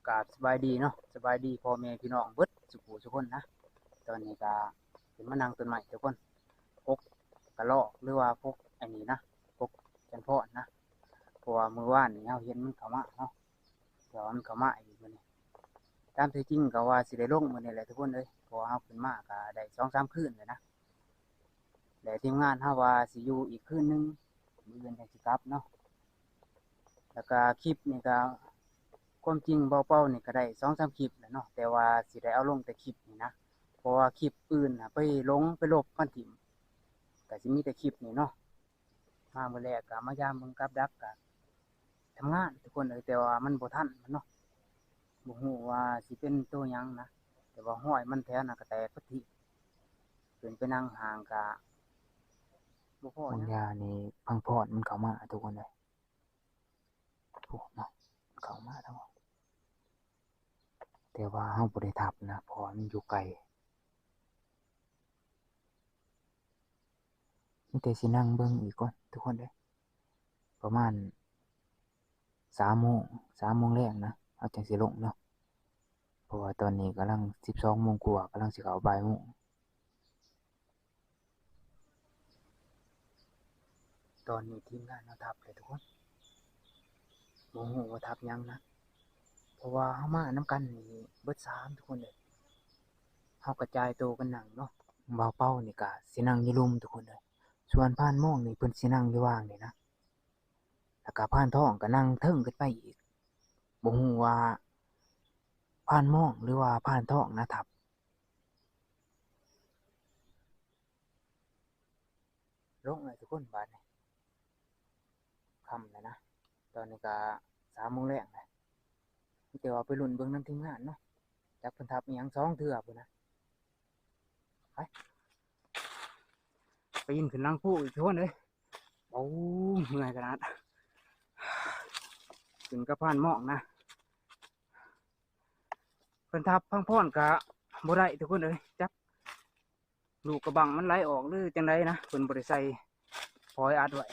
กราบสบายดีเนาะสบายดีพ่อแม่พี่น้องเบิดสุขุทุกคนนะตอนนี้ก็เป็นมานั่งต้นไม้ทุกคนพกกระรอกหรือว่าพกอันนี้นะพกจันทร์นะเพราะว่ามื้อวานนี่เฮาเห็นมันเข้ามาเนาะเดี๋ยวมันเข้ามาอีกมื้อนี้ตามที่จริงก็ว่าสิได้ลงมื้อนี้แหละทุกคนเอ้ยเพราะว่าเฮาขึ้นมาก็ได้ 2-3 คืนแล้วนะแล้วทีมงานเฮาว่าสิอยู่อีกคืนนึงมื้ออื่นจังสิกลับเนาะแล้วก็คลิปนี่ก็ความจริงเบาเป้านี่ก็ได้ 2-3 คลิปแล้วเนาะแต่ว่าสิได้เอาลงแต่คลิปนี่นะเพราะว่าคลิปอื่นน่ะไปลงไปลบมันถิ่มก็สิมีแต่คลิปนี่เนาะมามื้อแรกก็มายามเบิ่งกับดักก็ทำงานทุกคนเอ้ยแต่ว่ามันบ่ทันมันเนาะบ่ฮู้ว่าสิเป็นตัวหยังนะแต่ว่าห้อยมันแท้น่ะก็แตกปะทิขึ้นไปนั่งห่างก็บ่พอหยังยานี่พังพอดมันเข้ามาทุกคนเอ้ยโอ้เนาะเข้ามาทั้งหมดแต่ว่าเฮาบ่ได้ทับนะเพราะมันอยู่ไกลมีแต่สินั่งเบิ่งอีกก่อนทุกคนเด้อประมาณ3 โมงแลงนะเฮาจังสิลงเนาะเพราะว่าตอนนี้กำลัง12 โมงกว่ากำลังสิเข้าบ่ายโมงตอนนี้ทีมงานเฮาทับเลยทุกคนบ่ฮู้ว่าทับหยังนะเพราะว่าเฮามานำกันนี่เบิด3ทุกคนเลยเฮากระจายตัวกันนั่งเนาะบ่าวเป้านี่ก็สินั่งอยู่รุมทุกคนเลยส่วนพานม่วงนี่เพิ่นสินั่งอยู่ว่างนี่นะแล้วก็พานทองก็นั่งเทิงขึ้นไปอีกบ่ฮู้ว่าพานม่วงหรือว่าพานทองนะทับลงเลยทุกคนบาดนี้ค่ำแล้วนะตอนนี้ก็3 โมงแลงแล้วมีแต่ว่าไปลุ้นเบิ่งนำทีมงานเนาะจักเพิ่นทับอิหยัง2 เทื่อพุ่นนะไปปีนขึ้นหลังผู้อีกทุกคนเอ้ยโอ้เมื่อยขนาดขึ้นกับพานม่วงนะเพิ่นทับพังพรก็บ่ได้ทุกคนเอ้ยจักลูกกระบังมันไหลออกหรือจังไดนะเพิ่นบ่ได้ใส่พลอยอัดไว้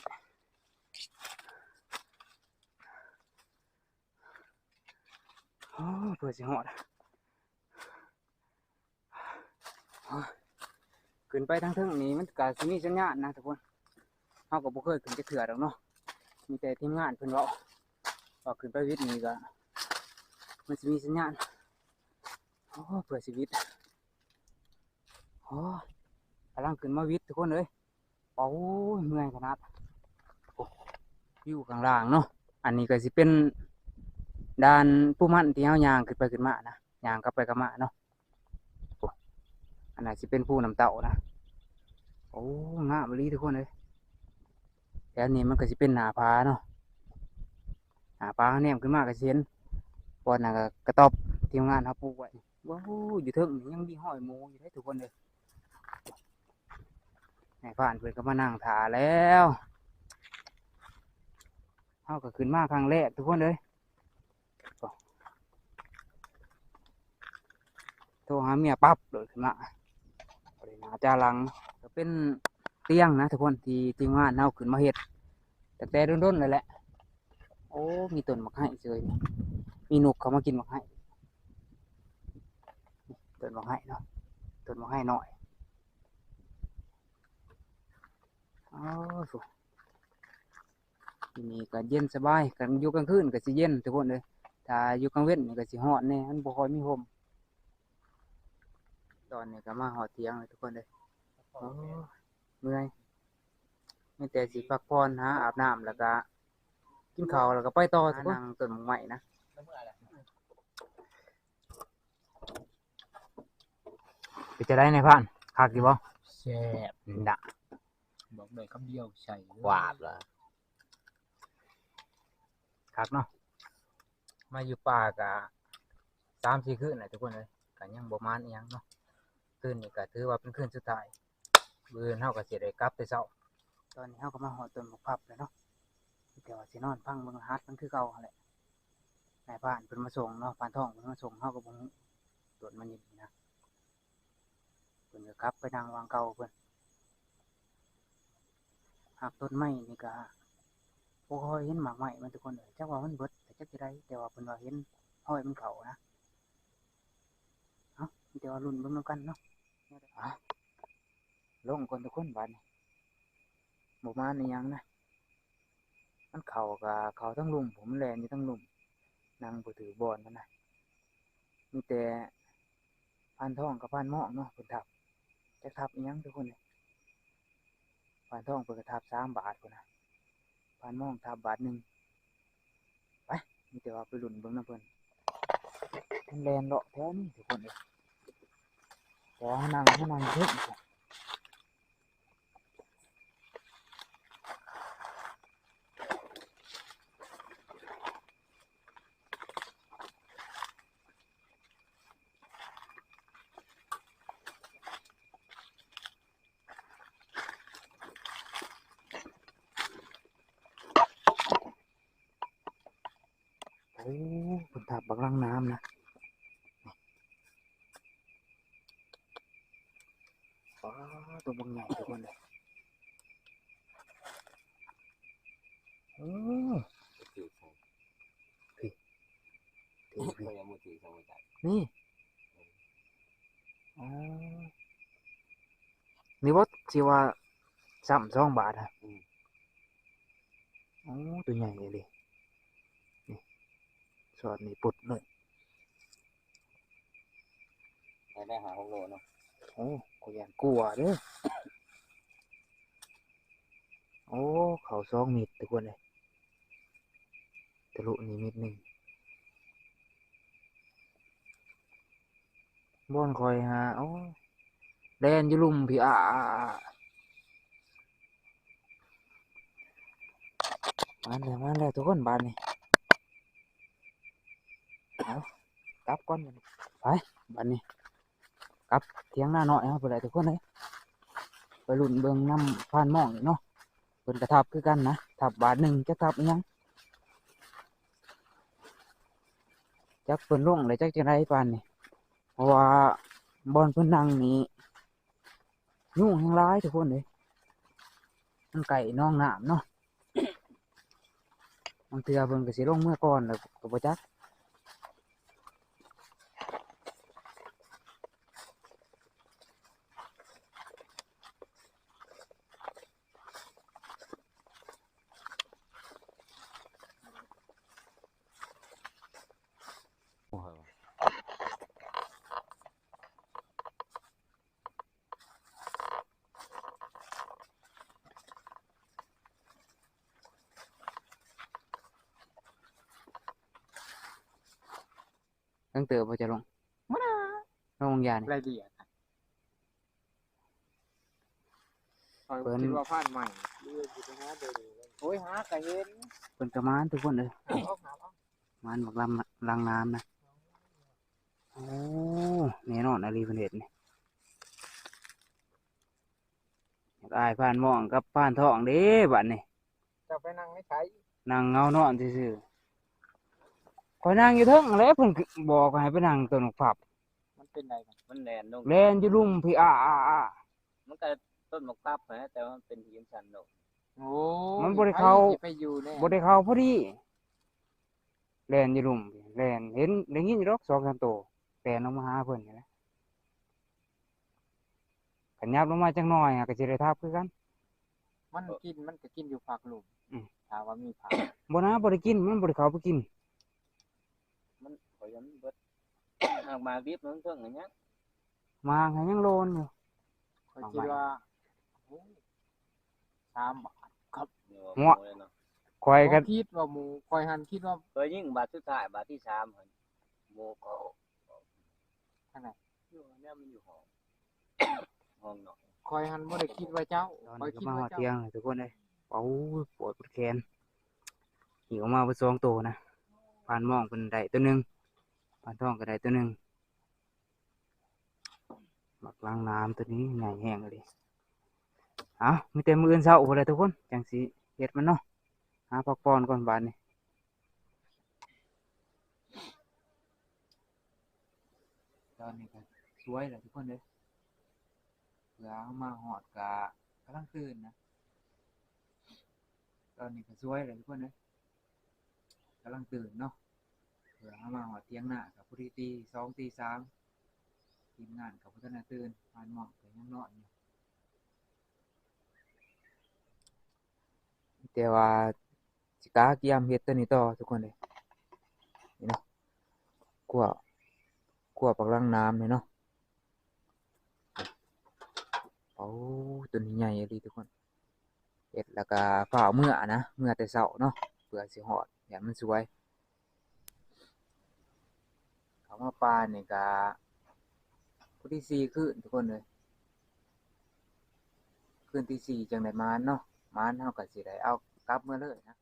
โอ้เพื่อสิฮอดขึ้นไปทางเทิงนี่มันก็สิมีสัญญาณนะทุกคนเฮาก็บ่เคยขึ้นจักเทื่อดอกเนาะมีแต่ทีมงานเพิ่นเว้าว่าขึ้นไปวิทย์นี่ก็มันสิมีสัญญาณโอ้เพื่อชีวิตโอ้กำลังขึ้นมาวิทย์ทุกคนเอ้ยโอ้ยเมื่อยขนาดโอ้อยู่ข้างล่างเนาะอันนี้ก็สิเป็นด่านผู้มันที่เฮาย่างขึ้นไปขึ้นมานะย่างกลับไปกลับมาเนาะโอ้อันนั้นสิเป็นผู้น้ำเต่านะโอ้งามอีหลีทุกคนเอ้ยแต่อันนี้มันก็สิเป็นหน้าผาเนาะหน้าผาแนมขึ้นมาก็สิเห็นบ่อนน่ะก็กระต๊อบทีมงานเฮาปลูกไว้ว้าวอยู่เทิงนี่ยังมีห้อยหมูอยู่เด้ทุกคนเอ้ยนายผ่านเพิ่นก็มานั่งท่าแล้วเฮาก็ขึ้นมาครั้งแรกทุกคนเอ้ยโทรหาเมียปั๊บโดดขึ้นมาบ่ได้หน้าจาหลังก็เป็นเตียงนะทุกคนที่ทีมงานเฮาขึ้นมาเฮ็ดตั้งแต่โดนๆเลยแหละโอ้มีต้นมะไห้เฉยมีนกเขามากินมะไห้ต้นมะไห้เนาะต้นมะไห้น้อยอ๋อสุทีนี้ก็เย็นสบายกันอยู่กลางคืนก็สิเย็นทุกคนเลยถ้าอยู่กลางเว้นนี่ก็สิร้อนแน่มันบ่ค่อยมีลมตอนนี้ก็มาฮอดเที่ยงเลยทุกคนเลยโอ้เมื่อยมีแต่สิพักผ่อนหาอาบน้ำแล้วก็กินข้าวแล้วก็ไปต่อทุกคนนั่งต้นไม้นะไปจะได้ในพันคักอยู่บ่แซ่บด่ะบอกเลยคำเดียวใช่หวาบเหรอคักเนาะมาอยู่ป่าก็3-4 คืนแหละทุกคนเลยก็ยังบ่มานอีหยังเนาะคืนนี้ก็ถือว่าเป็นคืนสุดท้ายมื้ออื่นเฮาก็สิได้กลับแต่เช้าตอนนี้เฮาก็มาฮอดต้นมะพร้าวแล้วเนาะแต่ว่าสินอนฟังเบิ่งฮัดมันคือเก่าหั่นแหละนายพรานเพิ่นมาส่งเนาะพานทองเพิ่นมาส่งเฮาก็บ่ฮู้ต้นมันอยู่นี่นะเพิ่นก็กลับไปนั่งวางเก่าเพิ่นหากต้นไม้นี่ก็บ่ค่อยเห็นหมากไม้มันทุกคนเอ้ยจักว่ามันเบิดแต่จักสิได้แต่ว่าเพิ่นว่าเห็น ห้อยมันเข้านะเอ้ามีแต่ว่ารุ่นเบิ่งนำกันเนาะอ่ะลงก่อนทุกคนบัดนี้บ่มาในหยังนะมันเข้าก็เข้าทั้งลุ่มผมแล่นอยู่ทั้งลุ่มนั่งบ่ถือบอนมันน่ะมีแต่พานทองกับพานหม้องเนาะเพิ่นทับจักทับอิหยังทุกคนนี่พานทองเพิ่นก็ทับ3 บาทพุ่นน่ะพานหม้องทับบาทหนึงไปมีแต่ว่าไปลุ้นเบิ่งนำเพิ่นมันแล่นเลาะแถวนี้ทุกคนเอ้ยแต่ว่าเฮานั่งเทิง โอ้ผลทับบักลังน้ำนะว้าตัวบังใหญ่ทุกคนเลยโอ้ถือใส่ ถือ ก็ยังมือถือสองมือจับ นี่อ๋อนี่ว่าสิว่า2 บาทฮะโอ้ตัวใหญ่เลยนี่สอดนี่ปุดเลย ได้หา6 โลเนาะ โอ้กูยันกลัวเด้อโอ้เขา2 เมตรทุกคนเลยทะลุนี่เมตรหนึ่งบ่อนคอยหาโอ้แลนอยู่ลุ่มพี่มาแล้วทุกคนบานนี่เอากลับก่อนบัดนี้ไปบานนี้กลับเถียงหน้าหน่อยครับเพื่อนทุกคนเลยไปลุ้นเบิ่งน้ำผ่านหมองนี่เนาะเพิ่นกระทับคือกันนะทับบาทหนึ่งจะทับอิหยังจักเพิ่นลงเลยจักจังไดปานนี่เพราะว่าบอนเพิ่นนั่งนี่ยุ่งแห่งร้ายทุกคนเลยมันไก่น้องน้ำเนาะบางเทื่อเพิ่นก็สิลงเมื่อก่อนแล้วก็บ่จักตั้งเติบบ่จะลงลงยานี่ รายละเอียดเพิ่น คิดว่าพลาดใหม่เรื่องอยู่ตรงนั้นเลยโอ้ยหากระเห็น เพิ่นก็มานทุกคนเลย หาเอา มานบักลำลังน้ำนะโอ้แน่นอนอะไรเพิ่นเฮ็ดนี่อยากอายผ่านหมองกับผ่านท้องเด้บัดนี้ จะไปนั่งไม่ใช้ นั่งเงานอนซื่อๆข่อยนั่งอยู่เทิงแหล้วเพิ่นก็บอกให้ไปนั่งต้นผับ มันเป็นไรกันมันแลนลง แล่นอยู่ลุ่มพี่มันก็ต้นมะพร้าวนะแต่ว่ามันเป็นหินชันลงโอ้ มันบ่ได้เข้า ไปอยู่แน่ บ่ได้เข้าพอดีแล่นอยู่ลุ่มแล่นเห็นได้ยินอยู่ดอก2-3ตัวแล่นลงมาหาเพิ่นนี่แหละขันยับลงมาจักหน่อยอะก็สิได้ทับคือกัน มันกินมันก็กินอยู่ผักหลุมถามว่ามีผัก บ่นะบ่ได้กินมันบ่ได้เข้าไปกิน มันขอย้ำเบิด หากมาวิบมันเพิ่งอย่างเงี้ย มาให้ยังโลนอยู่ ข้อยคิดว่าโอ้3 บาทครับ งัวข่อยก็ คิดว่าหมูข้อยหันคิดว่า เคยยิ่งบาทสุดท้ายบาทที่3หั่นโมก็ ทางไหน อยู่เนี่ยมันอยู่ห้อง ห้องเนาะ ข้อยหันบ่ได้คิดว่าเจ้า ตอน ข้อย นี้ก็ คิด มาฮอ ว่า ด เจ้า เที่ยงเลยทุกคนเลยเป่าปวดแขนหิวมาเพิ่น2ตัวนะปานหมองเพิ่นได้ตัวหนึงปานทองก็ได้ตัวหนึงบักล้างน้ำตัวนี้ใหญ่แห้งเลยเอามีแต่มื้ออื่นเช้าพุ่นแหละทุกคนจังสิเฮ็ดมันเนาะหาพักผ่อนก่อนบาดนี้ตอนนี้ก็สวยแล้วทุกคนเลยเผื่อเอามาฮอดก็กำลังตื่นนะ ตอนนี้ก็สวยเลยทุกคนเลยกำลังตื่นเนาะ ผื่อเฮามาฮอดเที่ยงหน้าก็พอดีตี2ตี3ทีมงานก็บ่ทันได้ตื่นผ่านหม้องก็ยังนอนอยู่แต่ว่าสิกาเกียมเฮ็ดตัวนี้ต่อทุกคนเลยนี่เนาะคั่วปักลังน้ำนี่เนาะโอ้ตัวนี้ใหญ่อีหลีทุกคนเฮ็ดแล้วก็ฟ้าวเมื่อนะเมื่อแต่เช้าเนาะเพื่อสิฮอดให้มันสวยเขามาปานนี่ก็พอดี4คืนทุกคนเลยคืนที่4จังได้มานเนาะมานเฮาก็สิได้เอากลับมื้อเลยนะ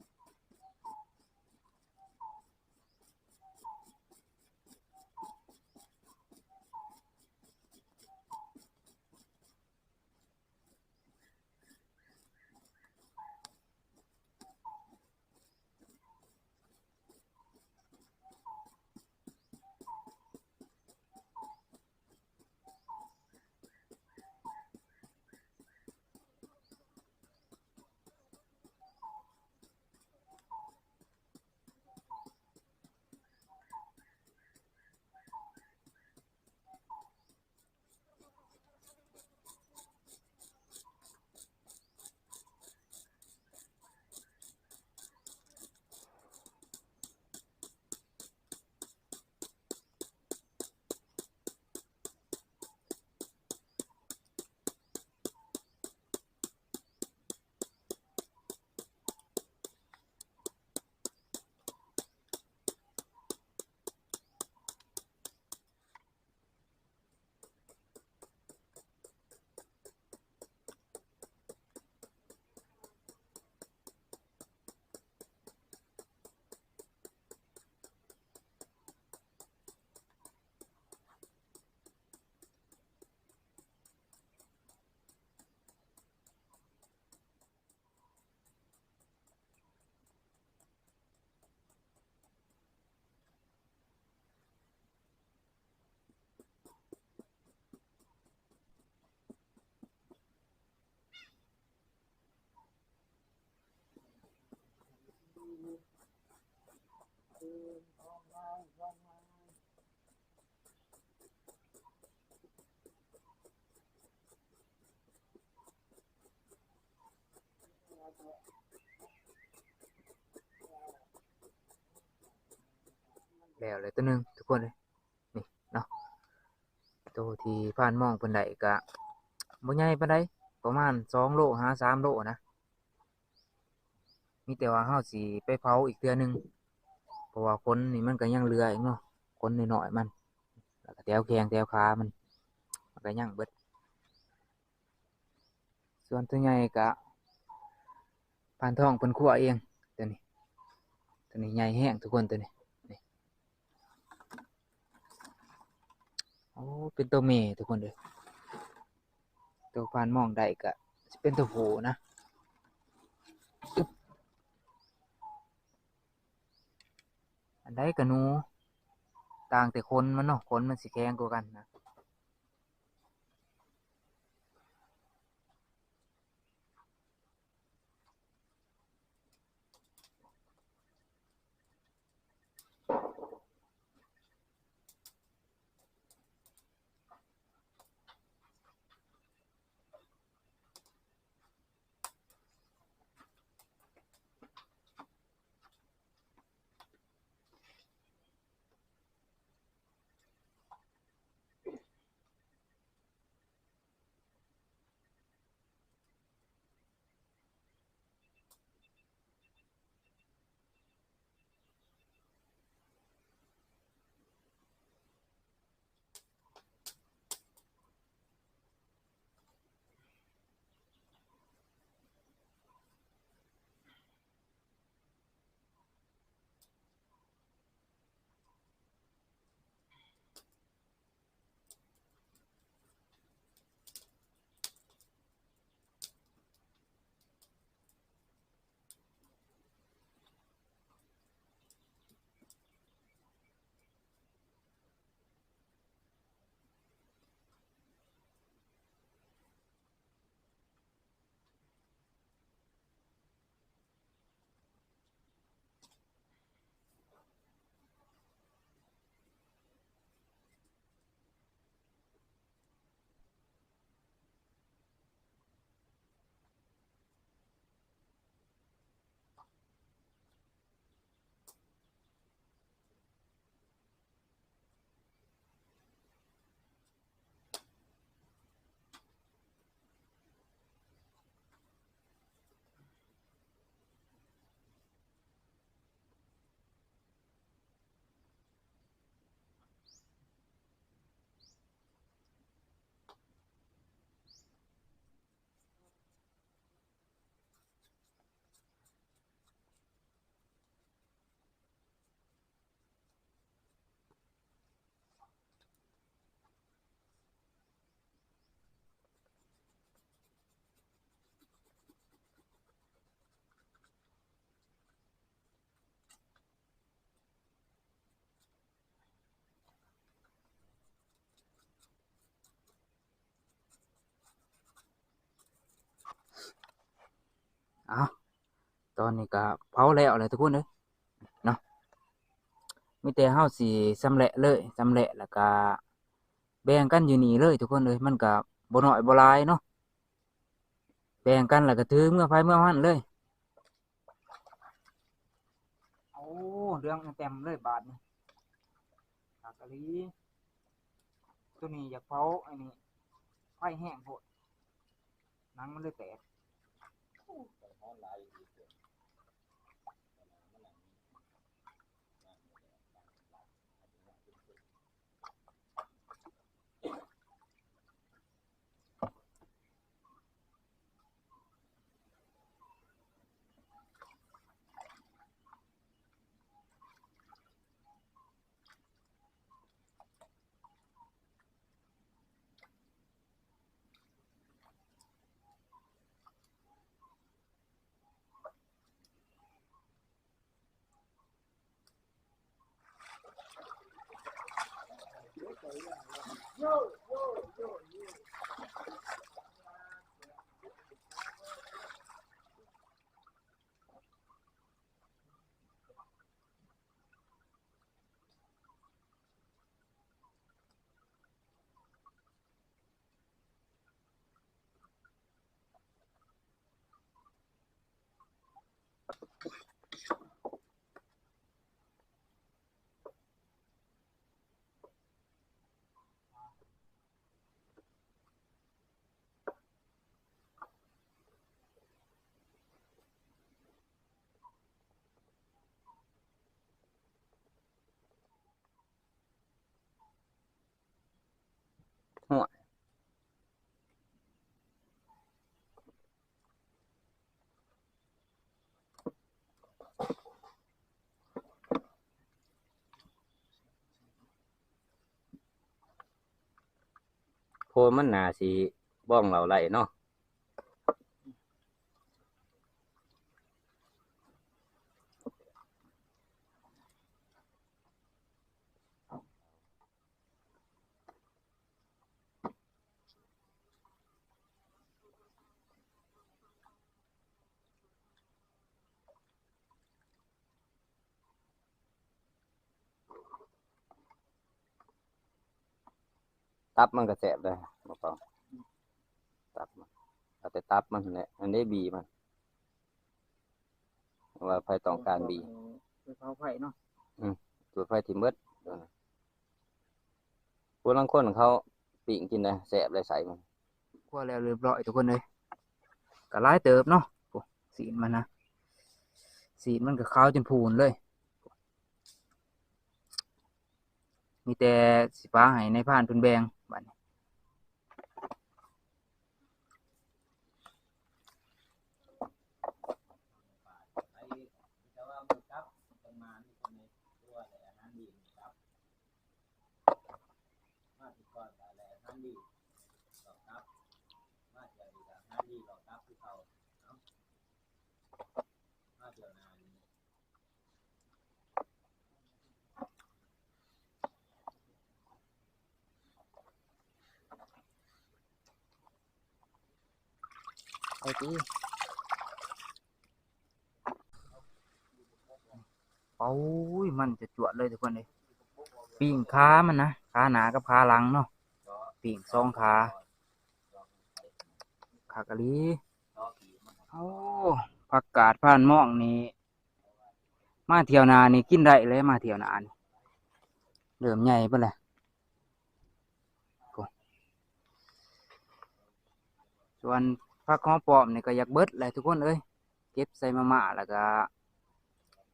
แล้วเลยตัวหนึงทุกคนเลยนี่เนาะตัวที่ผ่านหม้องเพิ่นได้ก็บ่ใหญ่ปานใดประมาณ2โลหา3โลนะมีแต่ว่าเฮาสิไปเผาอีกเทื่อหนึงเพราะว่าคนนี่มันก็ยังเหลืออีกเนาะคนน้อยๆมันแล้วก็แถวแข้งแถวขามันก็ยังเบิดส่วนตัวใหญ่ก็ผ่านท้องเพิ่นคั่วเองตัวนี้ใหญ่แฮงทุกคนตัวนี้นี่โอ้เป็นตัวแม่ทุกคนเด้อตัวผ่านหม้องได้ก็สิเป็นตัวผู้นะอึ๊บอันใดก็หนูต่างแต่ขนมันเนาะขนมันสิแข็งกว่ากันนะ อ้าวตอนนี้ก็เผาแล้วเลยทุกคนเลยเนาะมีแต่เฮาสิสำเร็จเลยสำเร็จแล้วก็แบ่งกันอยู่นี่เลยทุกคนเลยมันก็บ่น้อยบ่หลายเนาะแบ่งกันแล้วก็ถือเมื่อไผเมื่อมันเลยโอ้เรื่องเต็มเลยบาทนี่หักกะลีตัวนี้อยากเผาไอ้นี่ไฟแห้งโพดหนังมันเลยแตก หัวโพมันหนาสีบ้องเราไหลเนาะตับมันก็แสบเลยบอกเปล่าตับมันเอาแต่ตับมันแหละมันได้บีมันว่าไฟต้องการบี ไปเผาไฟเนาะ จุดไฟที่มืดพวกลังคนเขาปิ่งกินนะแสบเลยใส่มัน คั่วแล้วเรียบร้อยทุกคนเลยก็หลายเติบเนาะโอ้สีมันนะสีมันก็ขาวจนพูนเลย มีแต่สิฟ้าให้ในผ่านเพิ่นแบ่งบัดนี้ไปตีโอ้ยมันจะจวดเลยทุกคนเลยปิ้งขามันนะขาหนากับขาหลังเนาะปิ้งสองขาขากะลีโอ้ผักกาดผ่านหม่องนี่มาเที่ยวนานี่กินได้เลยมาเที่ยวนานี่เริ่มใหญ่เพิ่นแหละโอ้ส่วนผักหอมปอมนี่ก็อยากเบิดเลยทุกคนเอ้ยเก็บใส่มาม่าแล้วก็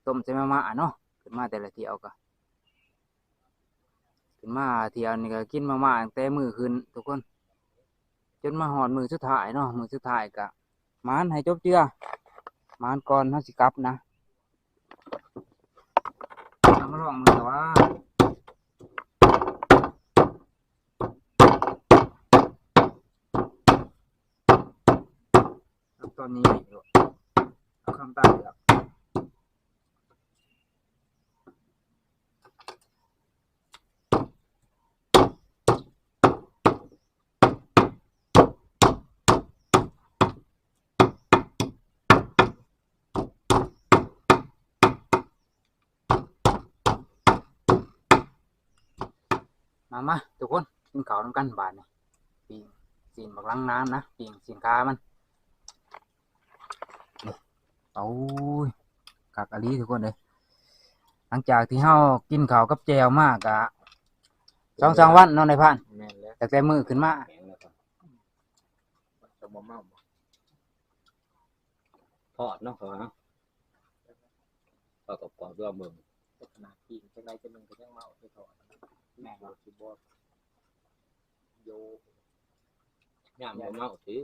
ต้มใส่มาม่าเนาะขึ้นมาแต่ละเที่ยวก็ขึ้นมาเที่ยวนี่ก็กินมาม่าตั้งแต่มื้อคืนทุกคนจนมาฮอดมื้อสุดท้ายเนาะมื้อสุดท้ายก็หมานให้จบเจือหมานก่อนเฮาสิกลับนะเอามาลองมือว่าตอนนี้เอาคำตาเหลือก มาทุกคนกินข้าวนำกันบาดนี่ปิ้งซีนบักลังน้ำนะปิ้งซีนกามันนี่โอ้ยคักอะลีทุกคนเลยหลังจากที่เฮากินข้าวกับแจวมากะ2-3 วันเนาะในพาน แม่นแล้ว แต่มื้อขึ้นมา แข็งแล้วก็จะบ่เมาบ่ทอดเนาะเขาเนาะทอดกรอบๆด้วยเบิ่ง แต่ขนาดกินจังไดจะมึงก็ยังเมาไปถอดแม่บ่สิบ่โย ยามบ่เมาสิ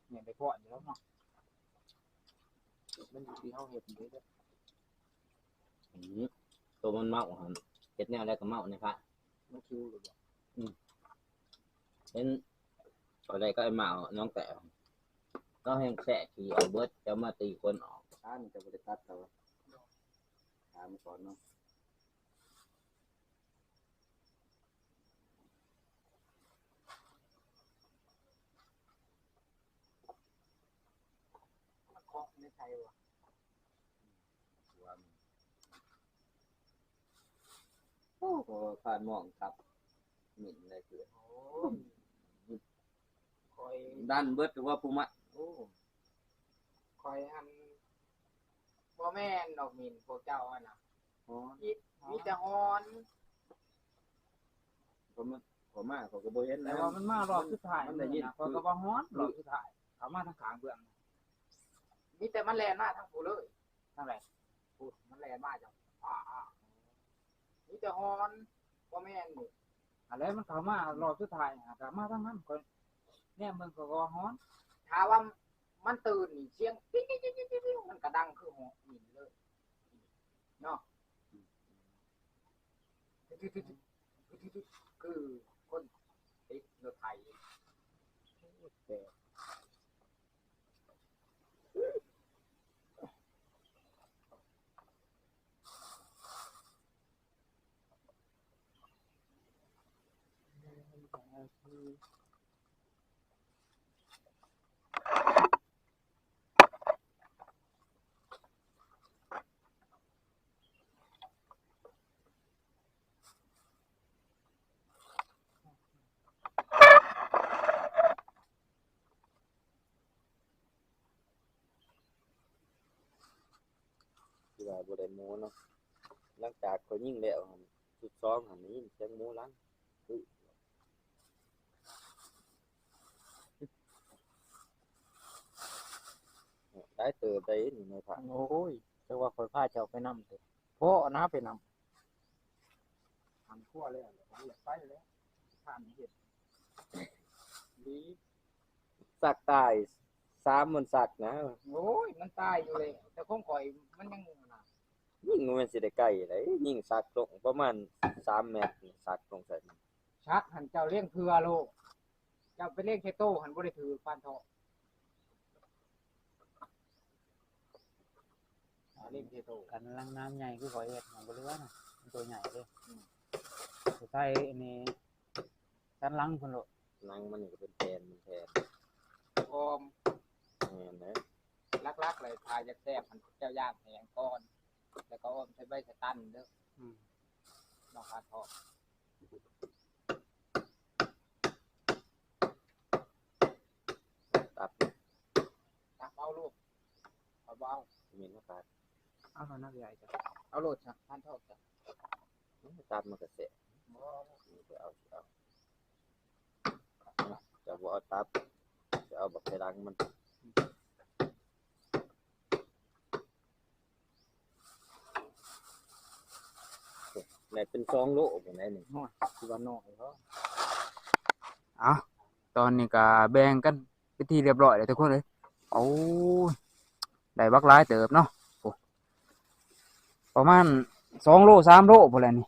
เนี่ยไปพอดอยู่แล้วเนาะ มันอยู่ที่เฮาเฮ็ดนี่เด้อ อืมตัวมันเมาหั่นเฮ็ดแนวใดก็เมาในพระ มันคิวหรือบ่ เห็นอะไรก็ไอ้เมาน้องแต่ก็แห้งแสะขี่เอาเบิดจะมาตีคนออกท่านจะบ่ได้ตัดเขาถามก่อนเนาะ เคาะในไทยว่ะ โอ้โหผ่านหมองครับหมิ่นเลยคือ โอ้ยคอย ดันเบิดหรือว่าภูมะ โอ้คอยอันบ่แม่นดอกหมิ่นพวกเจ้าอ่ะนะ อ๋อ มีแต่ฮอน ผมมาเขาก็บ่เห็น แต่ แล้ว ว่ามันมารอบสุดท้าย มันได้ยิน คอยก็ว่าฮอนรอบสุดท้ายเขามาทางขางเบื้องมีแต่มันแล่นมาทางผู้เลยทางไหนผู้มันแล่นมาจังมีแต่ฮอนบ่แม่นนี่อะไรมันเข้ามารอบสุดท้ายก็มาทางนั้นก็เนี่ยมึงก็ว่าฮอนถ้าว่ามันตื่นนี่เสียงปิ๊กๆๆๆมันก็ดังคือหอหมิ่นเลยเนาะคือคนติดรถไถแต่ที่ว่าบ่ได้หมูเนาะหลังจากเขายิงแล้วหั่นสุดซ้อมหั่นนี้เสียงหมูหลังได้เติบได้นี่ในพระ โอ้ยจะว่าคอยพาเจ้าไปนำเถอะพ่อนะไปนำทำทั่วเลยผมอยากไปแล้วทานเห็ดดี สักตาย3มันสักนะ โอ้ยมันตายอยู่เลยแต่คงข่อยมันยังนะ ยิงมันสิได้ไกลได้ยิงสักลงประมาณ3เมตรสักลงใส่มัน ชักหันเจ้าเลี้ยงเพื่อโลกเจ้าไปเลี้ยงเคโต้หันบ่ได้ถือปานทองเลี้ยงเคโต้ กันลังน้ำใหญ่คือขอยเห็ดของบริวารน่ะมันตัวใหญ่เลยสุดท้ายอันนี้สันหลังคนโลด นังมันนี่ก็เป็นแผ่นมันแผ่น ออม แม่นเด้ ลักๆเลยทายจากแซ่บมันเจ้าย่างแหงก้อนแล้วก็ออมใช้ใบสตันเด้อน้องคาทอง ตับ ตักเอาลูกเอาเบา มีน้ำตาล เอาเท่านั้นใหญ่จ้ะเอาโลดจ้ะท่านทองจ้ะ ตับมันก็เสะนี่ก็เอาสิเอาจะบ่เอาตับจะเอาบักไสลังมันไหนเป็น2โลบ่ไหนนี่ ที่ว่าน้อยเขาเอาตอนนี้ก็แบ่งกันไปนที่เรียบร้อยเลยทุกคนเลยโอ้ยได้บักหลายเติบเนาะโอ้ประมาณ2 โล 3 โลพุ่นแหละนี่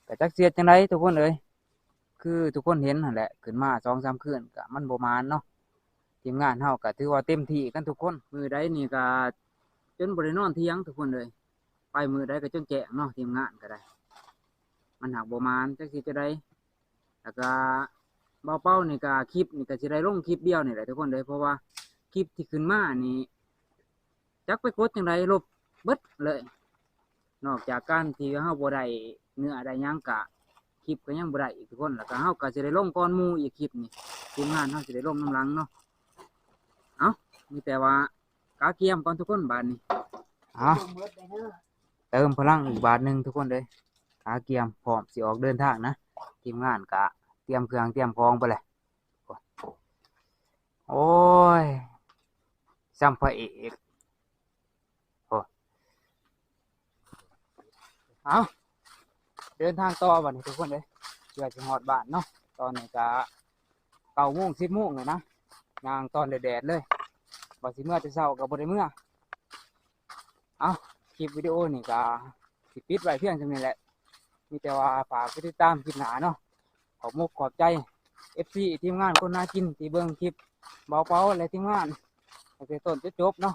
แต่จักเสียดจังไดทุกคนเอ้ยคือทุกคนเห็นนั่นแหละขึ้นมา2-3 คืนก็มันบ่มานเนาะทีมงานเฮาก็ถือว่าเต็มที่กันทุกคนมื้อใดนี่ก็จนบ่ได้นอนเที่ยงทุกคนเลยไปมื้อใดก็จนแจ้งเนาะทีมงานก็ได้มันหักบ่มานจักสิจะได้แล้วก็เบาเป้านี่ก็คลิปนี่ก็สิได้ลงคลิปเดียวนี่แหละทุกคนเลยเพราะว่าคลิปที่ขึ้นมานี่จักไปกดจังไดลบเบิดเลย นอกจากการที่เฮาบ่ได้เนื้อได้หยังกะ คลิปก็ยังบ่ได้อีกทุกคนแล้วก็เฮาก็สิได้ลงก่อนหมู่อีกคลิปนี่ทีมงานเฮาสิได้ลงน้ำหลังเนาะเอามีแต่ว่ากาเกียมก่อนทุกคนบาดนี้เอาเติมพลังอีกบาทหนึงทุกคนเลยกาเกียมพร้อมสิออกเดินทางนะทีมงานก็เตรียมเครื่องเตรียมของไปเลยโอ้ยซ้ำพระเอกโอ้เอาเดินทางต่อบัดนี้ทุกคนเลยเพื่อจะฮอดบ้านเนาะตอนนี้ก็9 โมง 10 โมงเลยนะย่างตอนแดดๆเลยบ่สิเมื่อจะเช้าก็บ่ได้เมื่อเอาคลิปวิดีโอนี่ก็สิปิดไว้เพียงเท่านี้แหละมีแต่ว่าฝากติดตามคลิปหน้าเนาะขอบมุกขอบใจ FC ทีมงานคนน่ากินที่เบิ่งคลิปเบาๆและทีมงานตั้งแต่ต้นจนจบเนาะ